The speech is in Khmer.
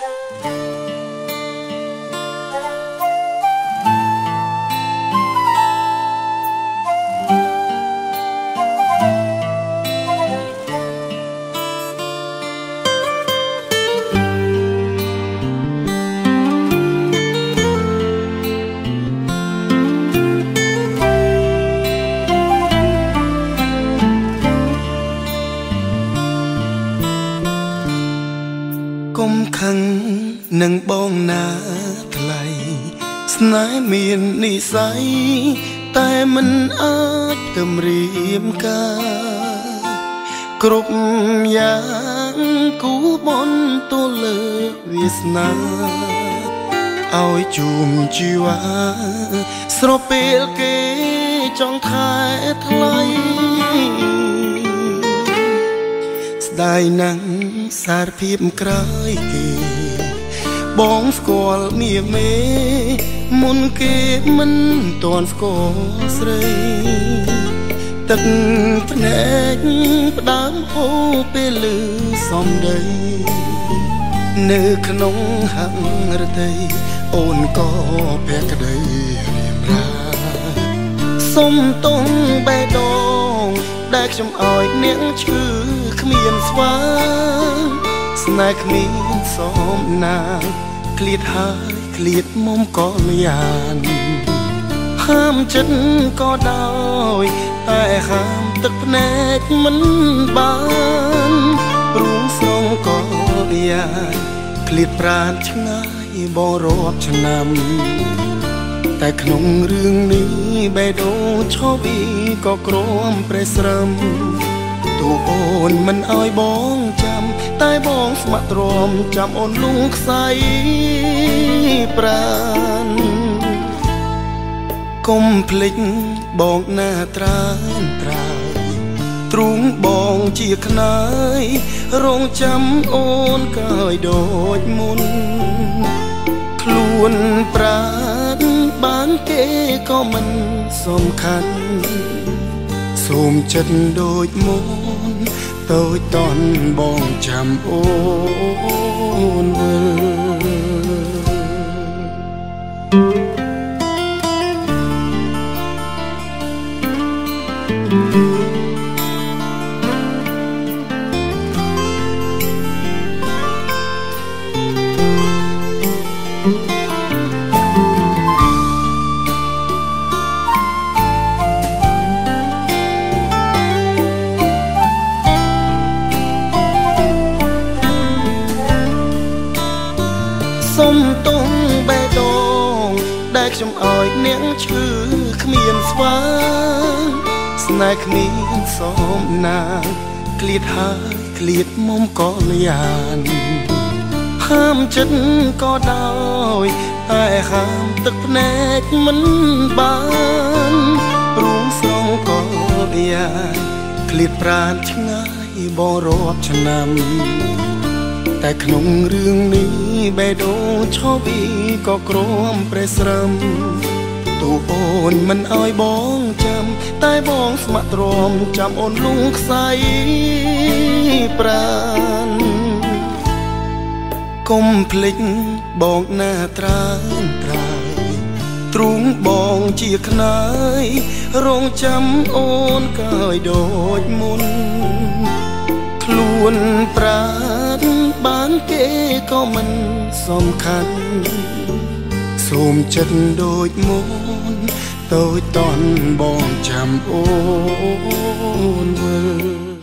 គុំខឹងនឹងបងណាថ្លៃស្នេហ៍មាននិស័យតែមិនអាចទម្រាមការគ្រប់យ៉ាងគូបនទៅលើវាសនាឲ្យជួមជីវ៉ាស្រពេលគេចង់ខែថ្លៃស្ដាយណាស់សារភាពក្រោយគេបងស្គាល់មៀមេមុនគេមិនទាន់ស្គាល់ស្រីទឹកភ្នែកផ្ដើមហូរពេលលឺសំដីនៅក្នុងហាំងរតីអូនក៏ភក្តីរៀបរាសុំទងបេះដូងដែលខ្ញុំឲ្យនាងឈឺគ្មានស្វាស្នេហ៍គ្មានសមណាឃ្លាតហើយឃ្លាតមុំក៏យ៉ាង ហាមចិត្តក៏ដោយតែហាមទឹកភ្នែកមិនបានរួងស្រងក៏យ៉ាងឃ្លាតប្រាណឆ្ងាយបងរាប់ឆ្នាំតែក្នុងរឿងនេះបេះដូងឈប់ពីក៏ក្រំប្រេះស្រឹមទូអូនមិនអោយបងចាំតែបងស្ម័គ្រទ្រាំចាំអូនលងខ្សែប្រាណកុំភ្លេចបងណាត្រានត្រើយទ្រូងបងជាខ្នើយរងចាំអូនកើយដូចមុនខ្លួនប្រាណបានគេក៏មិនសំខាន់សូមចិត្តដូចមុនតូចតន់បងចាំអូនវិលសុំទងបេះដូងដែលខ្ញុំឲ្យនាងឈឺគ្មានស្វាស្នេហ៍គ្មានសមណាឃ្លាតហើយឃ្លាតមុំក៏យ៉ាងហាមចិត្តក៏ដោយតែហាមទឹកភ្នែកមិនបានរួងស្រងក៏យ៉ាងឃ្លាតប្រាណឆ្ងាយបងរាប់ឆ្នាំតែក្នុងរឿងនេះបេះដូងឈប់ពីក៏ក្រំប្រេះស្រឹមទូអូនមិនអោយបងចាំតែបងស្ម័គ្រទ្រាំចាំអូនលងខ្សែប្រាណកុំភ្លេចបងណាត្រានត្រើយទ្រូងបងជាខ្នើយរងចាំអូនកើយដូចមុនខ្លួនប្រាណបានគេក៏មិនសំខាន់សូមចិត្តដូចមុនតូចតន់បងចាំអូនវិល